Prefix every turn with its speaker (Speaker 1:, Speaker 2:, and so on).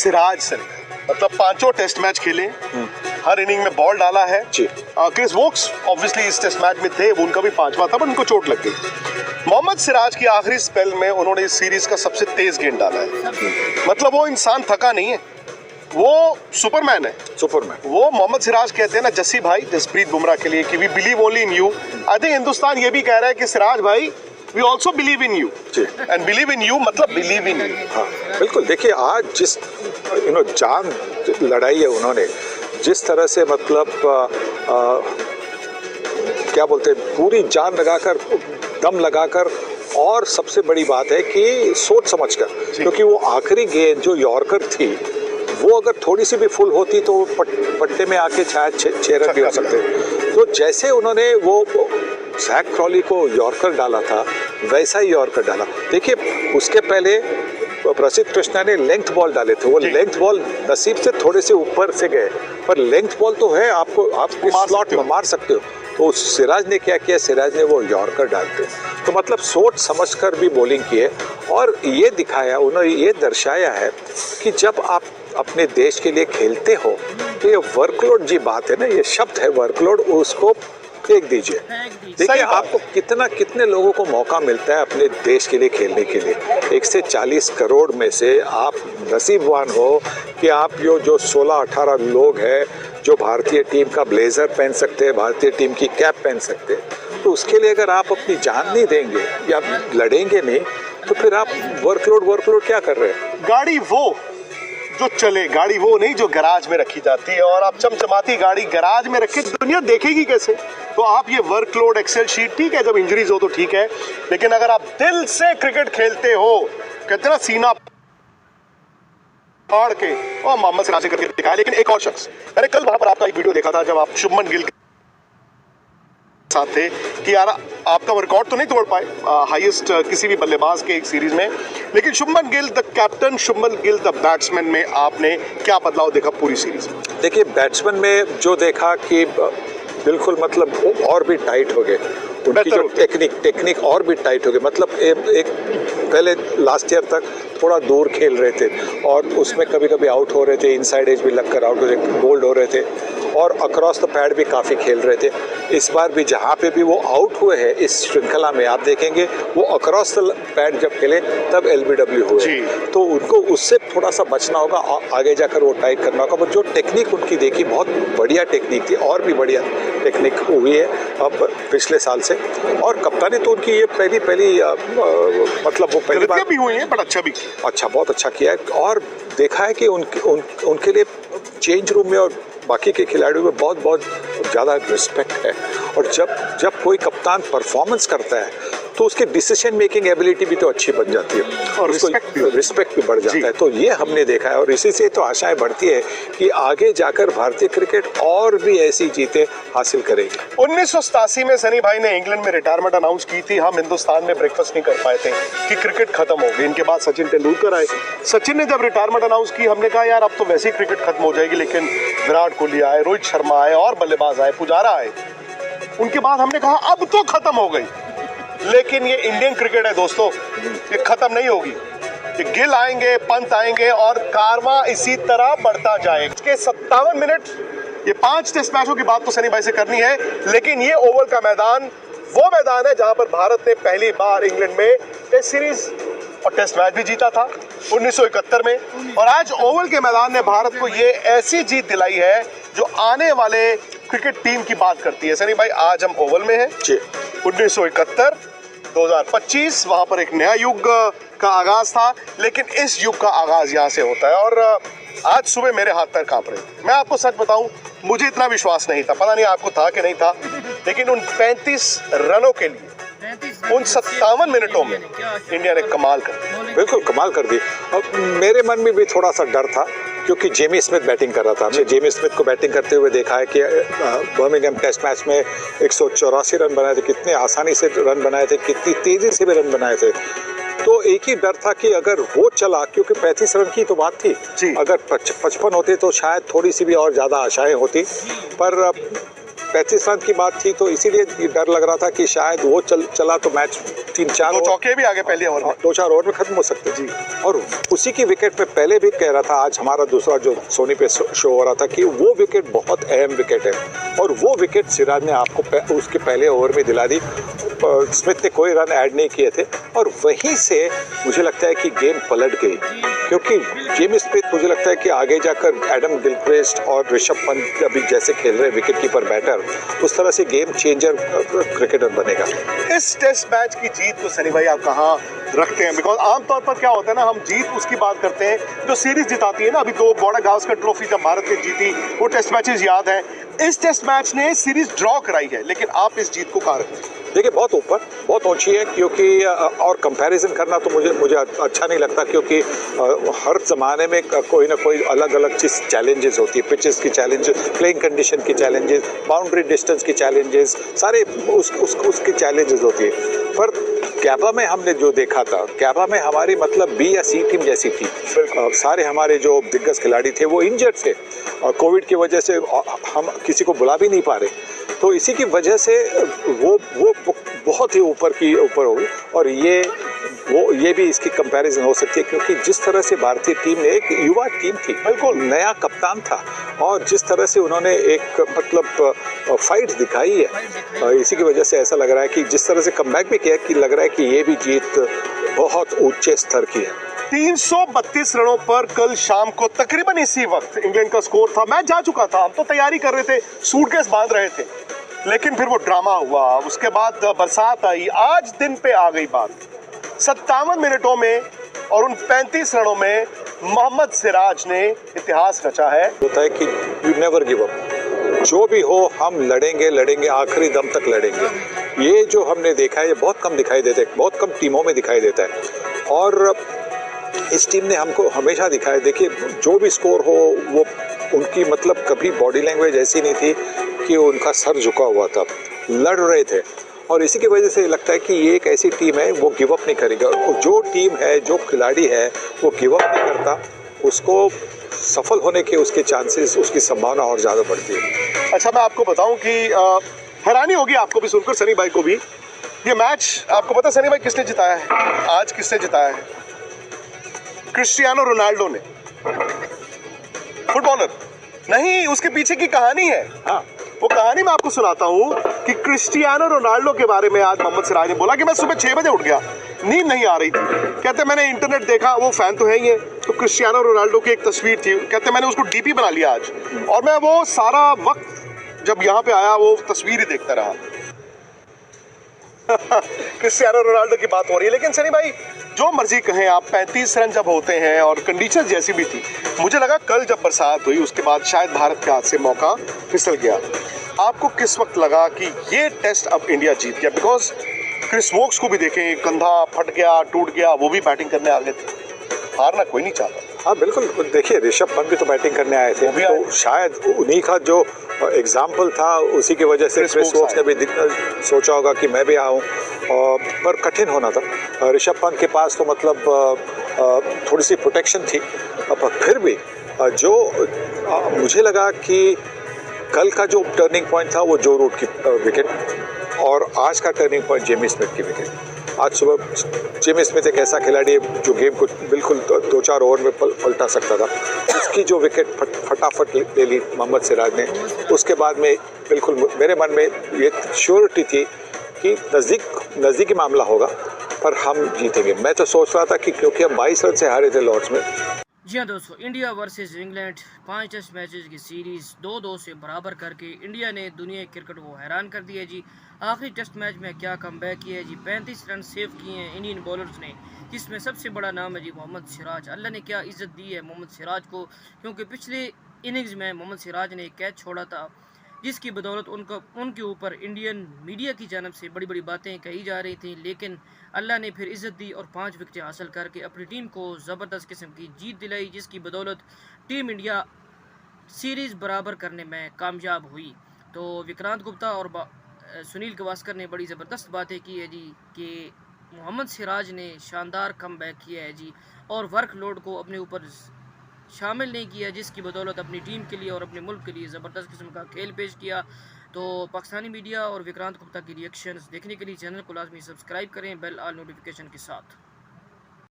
Speaker 1: Siraj sir, मतलब पांचों test match खेले, हर इनिंग में बॉल डाला है। क्रिस वोक्स ऑब्वियसली इस टेस्ट मैच में थे, उनका भी 5वां था, पर उनको चोट लग गई। मोहम्मद सिराज की आखिरी स्पेल में उन्होंने इस सीरीज का सबसे तेज गेंद डाला है। मतलब वो इंसान थका नहीं है, वो सुपरमैन है। सुपरमैन वो मोहम्मद सिराज कहते हैं ना जस्सी भाई जसप्रीत बुमराह के लिए कि we believe only in you. I think Hindustan ये भी कह रहा है कि सिराज भाई we also believe in you, and believe in you मतलब बिलीव इन यू।
Speaker 2: हाँ बिल्कुल, देखिए आज जिस जान लड़ाई है उन्होंने, जिस तरह से मतलब क्या बोलते हैं, पूरी जान लगाकर, दम लगाकर, और सबसे बड़ी बात है कि सोच समझकर, क्योंकि वो आखिरी गेंद जो यॉर्कर थी वो अगर थोड़ी सी भी फुल होती तो पट्टे में आके शायद 6 रन भी हो सकते। तो जैसे उन्होंने वो जैक क्रॉली को यॉर्कर डाला था वैसा ही यॉर्कर डाला। देखिए उसके पहले प्रसिद्ध कृष्णा ने लेंथ बॉल डाले थे, वो लेंथ बॉल नसीब से थोड़े से ऊपर से गए, पर लेंथ बॉल तो है, आपको आप स्लॉट में मार सकते हो। तो सिराज ने क्या किया, सिराज ने वो यॉर्कर डालते, तो मतलब सोच समझकर भी बॉलिंग की है। और ये दिखाया, उन्होंने ये दर्शाया है कि जब आप अपने देश के लिए खेलते हो तो ये वर्कलोड जी बात है ना, ये शब्द है वर्कलोड, उसको फेंक दीजिए। देखिए आपको कितने लोगों को मौका मिलता है अपने देश के लिए खेलने के लिए। 140 करोड़ में से आप नसीबवान हो कि आप जो 16-18 लोग हैं जो भारतीय टीम का ब्लेजर पहन सकते हैं, भारतीय टीम की कैप पहन सकते हैं। तो उसके लिए अगर आप अपनी जान नहीं देंगे या लड़ेंगे नहीं, तो फिर आप वर्कलोड क्या कर रहे हैं।
Speaker 1: गाड़ी वो जो चले, गाड़ी वो नहीं जो गैराज में रखी जाती है, और आप चमचमाती गाड़ी गैराज में रखे दुनिया देखेगी कैसे। तो आप ये वर्कलोड एक्सेल शीट, ठीक है जब इंजरीज हो तो ठीक है, लेकिन अगर आप दिल से क्रिकेट खेलते हो, कहते ना सीना फाड़ के, और मोहम्मद सिराज ने करके दिखाया। लेकिन एक और शख्स, मैंने कल वहां पर आपका एक वीडियो देखा था जब आप शुभमन गिल साथ थे कि यार आपका रिकॉर्ड तो नहीं तोड़ पाए हाईएस्ट किसी भी बल्लेबाज के एक सीरीज में, लेकिन Shubman Gill the captain, Shubman Gill the batsman में आपने क्या बदलाव देखा पूरी सीरीज में?
Speaker 2: देखिए बैट्समैन में जो देखा कि बिल्कुल मतलब और भी टाइट हो गए, उनकी जो टेक्निक और भी टाइट हो गई। मतलब एक पहले लास्ट ईयर तक थोड़ा दूर खेल रहे थे और उसमें कभी कभी आउट हो रहे थे, इनसाइड एज भी लगकर आउट हो रहे, बोल्ड हो रहे थे, और अक्रॉस द पैड भी काफ़ी खेल रहे थे। इस बार भी जहाँ पे भी वो आउट हुए हैं इस श्रृंखला में, आप देखेंगे वो अक्रॉस द पैड जब खेले तब LBW हुए, तो उनको उससे थोड़ा सा बचना होगा, आगे जाकर वो टाइट करना होगा। बट जो टेक्निक उनकी देखी बहुत बढ़िया टेक्निक थी, और भी बढ़िया टेक्निक हुई है अब पिछले साल से। और कप्तानी तो उनकी ये पहली मतलब वो पहली बार
Speaker 1: भी हुई है, बट अच्छा भी
Speaker 2: अच्छा, बहुत अच्छा किया है। और देखा है कि उनके लिए चेंज रूम में और बाकी के खिलाड़ियों में बहुत ज़्यादा रिस्पेक्ट है। और जब कोई कप्तान परफॉर्मेंस करता है तो उसकी डिसीजन मेकिंग एबिलिटी भी तो अच्छी बन जाती है और रिस्पेक्ट भी बढ़ जाता है। तो ये हमने देखा है और इसी से तो आशाएं बढ़ती है कि आगे जाकर भारतीय क्रिकेट और भी ऐसी जीतें हासिल करेगी।
Speaker 1: 1987 में सनी भाई ने इंग्लैंड में रिटायरमेंट अनाउंस की थी। हम हिंदुस्तान में ब्रेकफास्ट नहीं कर पाए थे कि क्रिकेट खत्म हो गई। इनके बाद सचिन तेंदुलकर आए। सचिन ने जब रिटायरमेंट अनाउंस की, हमने कहा यार अब तो वैसे ही क्रिकेट खत्म हो जाएगी, लेकिन विराट कोहली आए, रोहित शर्मा आए और बल्लेबाज आए, पुजारा आए। उनके बाद हमने कहा अब तो खत्म हो गई, लेकिन ये इंडियन क्रिकेट है दोस्तों, ये खत्म नहीं होगी। ये गिल आएंगे, पंत आएंगे और कारवां इसी तरह बढ़ता जाएगा। इसके 57 मिनट, ये 5 टेस्ट मैचों की बात तो सनी भाई से करनी है, लेकिन ये ओवल का मैदान वो मैदान है जहां पर भारत ने पहली बार इंग्लैंड में टेस्ट सीरीज और टेस्ट मैच भी जीता था 1971 में। और आज ओवल के मैदान ने भारत को ये ऐसी जीत दिलाई है जो आने वाले क्रिकेट टीम की बात करती है। सनी भाई आज हम ओवल में हैं, 1971 2025, वहां पर एक नया युग का आगाज था, लेकिन इस युग का आगाज यहां से होता है। और आज सुबह मेरे हाथ पैर कांप रहे। मैं आपको सच बताऊं, मुझे इतना विश्वास नहीं था, पता नहीं आपको था कि नहीं था, लेकिन उन 35 रनों के लिए उन 57 मिनटों में इंडिया ने कमाल कर दी,
Speaker 2: बिल्कुल कमाल कर दी। और मेरे मन में भी थोड़ा सा डर था क्योंकि जेमी स्मिथ बैटिंग कर रहा था। हमने जेमी स्मिथ को बैटिंग करते हुए देखा है कि बर्मिंघम टेस्ट मैच में 184 रन बनाए थे, कितने आसानी से रन बनाए थे, कितनी तेजी से भी रन बनाए थे। तो एक ही डर था कि अगर वो चला, क्योंकि 35 रन की तो बात थी, अगर 55 होते तो शायद थोड़ी सी भी और ज़्यादा आशाएं होती, पर 35 रन की बात थी तो इसीलिए ये डर लग रहा था कि शायद वो चला तो मैच 3-4
Speaker 1: दो चौके भी आगे पहले ओवर में।
Speaker 2: 2-4 ओवर में खत्म हो सकते
Speaker 1: जी।
Speaker 2: और उसी की विकेट पे पहले भी कह रहा था, आज हमारा दूसरा जो सोनी पे शो हो रहा था कि वो विकेट बहुत अहम विकेट है और वो विकेट सिराज ने आपको उसके पहले ओवर में दिला दी। स्मिथ ने कोई रन ऐड नहीं किए थे और वहीं से मुझे लगता है कि गेम पलट गई, क्योंकि जेमी स्मिथ मुझे लगता है कि आगे जाकर एडम गिलक्रिस्ट और ऋषभ पंत अभी जैसे खेल रहे विकेट कीपर बैटर, उस तरह से गेम चेंजर क्रिकेटर बनेगा।
Speaker 1: इस टेस्ट मैच की जीत को सनी भाई आप कहाँ रखते हैं? बिकॉज आमतौर पर क्या होता है ना, हम जीत उसकी बात करते हैं जो सीरीज जिताती है ना। अभी 2 बॉर्डर गावस्कर ट्रॉफी जब भारत ने जीती वो टेस्ट मैचेस याद है। इस टेस्ट मैच ने सीरीज ड्रॉ कराई है, लेकिन आप इस जीत को कहाँ रखते हैं?
Speaker 2: देखिए बहुत ऊपर, बहुत ऊंची है, क्योंकि और कंपैरिजन करना तो मुझे अच्छा नहीं लगता, क्योंकि हर ज़माने में कोई ना कोई अलग अलग चीज़ चैलेंजेस होती है। पिचेस की चैलेंजेस, प्लेइंग कंडीशन की चैलेंजेस, बाउंड्री डिस्टेंस की चैलेंजेस, सारे उसकी चैलेंजेस होती है। पर कैबा में हमने जो देखा था, कैबा में हमारी मतलब बी या सी टीम जैसी थी। सारे हमारे जो दिग्गज खिलाड़ी थे वो इंजर्ड थे और कोविड की वजह से हम किसी को बुला भी नहीं पा रहे, तो इसी की वजह से वो बहुत ही ऊपर होगी। और ये भी इसकी कंपैरिजन हो सकती है, क्योंकि जिस तरह से भारतीय टीम ने, एक युवा टीम थी, बिल्कुल नया कप्तान था, और जिस तरह से उन्होंने एक मतलब फाइट दिखाई है, इसी की वजह से ऐसा लग रहा है कि जिस तरह से कमबैक भी किया, कि लग रहा है कि ये भी जीत बहुत ऊंचे स्तर की है।
Speaker 1: 332 रनों पर कल शाम को तकरीबन इसी वक्त इंग्लैंड का स्कोर था। मैच जा चुका था, हम तो तैयारी कर रहे थे, सूटकेस बांध रहे थे, लेकिन फिर वो ड्रामा हुआ, उसके बाद बरसात आई, आज दिन पे आ गई बात। 57 मिनटों में और उन 35 रनों में मोहम्मद सिराज ने इतिहास रचा है।
Speaker 2: होता है कि यू नेवर गिव अप, जो भी हो हम लड़ेंगे, आखिरी दम तक लड़ेंगे। ये जो हमने देखा है ये बहुत कम दिखाई देता है, बहुत कम टीमों में दिखाई देता है, और इस टीम ने हमको हमेशा दिखाया। देखिए जो भी स्कोर हो, वो उनकी मतलब कभी बॉडी लैंग्वेज ऐसी नहीं थी कि उनका सर झुका हुआ था, लड़ रहे थे, और इसी की वजह से लगता है कि ये एक ऐसी टीम है वो गिव अप नहीं करेगी। और जो टीम है, जो खिलाड़ी है वो गिव अप नहीं करता, उसको सफल होने के उसके चांसेस, उसकी संभावना और ज़्यादा बढ़ती है।
Speaker 1: अच्छा, मैं आपको बताऊं कि हैरानी होगी आपको भी सुनकर, सनी भाई को भी। ये मैच आपको पता सनी भाई किसने जिताया है? आज किसने जिताया है? क्रिस्टियानो रोनाल्डो ने। फुटबॉलर नहीं, उसके पीछे की कहानी है।
Speaker 2: हाँ,
Speaker 1: वो कहानी मैं आपको सुनाता हूँ कि क्रिस्टियानो रोनाल्डो के बारे में आज मोहम्मद सिराज ने बोला कि मैं सुबह 6 बजे उठ गया, नींद नहीं आ रही थी। कहते मैंने इंटरनेट देखा, वो फैन तो है ही है, तो क्रिस्टियानो रोनाल्डो की एक तस्वीर थी, कहते मैंने उसको डीपी बना लिया आज, और मैं वो सारा वक्त जब यहाँ पे आया वो तस्वीर ही देखता रहा। क्रिस्टियानो रोनाल्डो की बात हो रही है, लेकिन सनी भाई जो मर्जी कहें आप, 35 रन जब होते हैं और कंडीशन जैसी भी थी, मुझे लगा कल जब बरसात हुई उसके बाद शायद भारत के हाथ से मौका फिसल गया। आपको किस वक्त लगा कि ये टेस्ट अब इंडिया जीत गया? बिकॉज क्रिस वोक्स को भी देखें, कंधा फट गया, टूट गया, वो भी बैटिंग करने आ गए थे, हारना कोई नहीं चाहता।
Speaker 2: हाँ बिल्कुल, देखिए ऋषभ पंत भी तो बैटिंग करने आए थे, तो शायद उन्हीं का जो एग्जाम्पल था उसी की वजह से क्रिस वोक्स ने भी सोचा होगा कि मैं भी आऊँ, पर कठिन होना था। ऋषभ पंत के पास तो मतलब थोड़ी सी प्रोटेक्शन थी, पर फिर भी जो मुझे लगा कि कल का जो टर्निंग पॉइंट था वो जो रूट की विकेट, और आज का टर्निंग पॉइंट जेमी स्मिथ की विकेट। आज सुबह जेमी स्मिथ एक ऐसा खिलाड़ी है जो गेम को बिल्कुल 2-4 ओवर में पलटा सकता था, उसकी जो विकेट फटाफट ले ली मोहम्मद सिराज ने। उसके बाद में बिल्कुल मेरे मन में ये श्योरिटी थी कि नज़दीकी मामला होगा, पर हम जीतेंगे। मैं तो सोच रहा था कि क्योंकि हम 22 रन से हारे थे लॉर्ड्स में।
Speaker 3: जी हाँ दोस्तों, India versus England 5 test matches की सीरीज़ 2-2 से बराबर करके इंडिया ने दुनिया क्रिकेट को हैरान कर दिया जी। आखिरी टेस्ट मैच में क्या कमबैक किया है जी, 35 रन सेव किए हैं इंडियन बॉलर्स ने, जिसमें सबसे बड़ा नाम है जी मोहम्मद सिराज। अल्लाह ने क्या इज़्ज़त दी है मोहम्मद सिराज को, क्योंकि पिछले इनिंग्स में मोहम्मद सिराज ने एक कैच छोड़ा था, जिसकी बदौलत उनके ऊपर इंडियन मीडिया की जानब से बड़ी बड़ी बातें कही जा रही थी, लेकिन अल्लाह ने फिर इज़्ज़त दी और 5 विकेटें हासिल करके अपनी टीम को ज़बरदस्त किस्म की जीत दिलाई, जिसकी बदौलत टीम इंडिया सीरीज़ बराबर करने में कामयाब हुई। तो विक्रांत गुप्ता और सुनील गावस्कर ने बड़ी ज़बरदस्त बातें की है जी कि मोहम्मद सिराज ने शानदार कमबैक किया है जी, और वर्कलोड को अपने ऊपर शामिल नहीं किया, जिसकी बदौलत अपनी टीम के लिए और अपने मुल्क के लिए ज़बरदस्त किस्म का खेल पेश किया। तो पाकिस्तानी मीडिया और विक्रांत गुप्ता की रिएक्शंस देखने के लिए चैनल को लाजमी सब्सक्राइब करें बेल आल नोटिफिकेशन के साथ।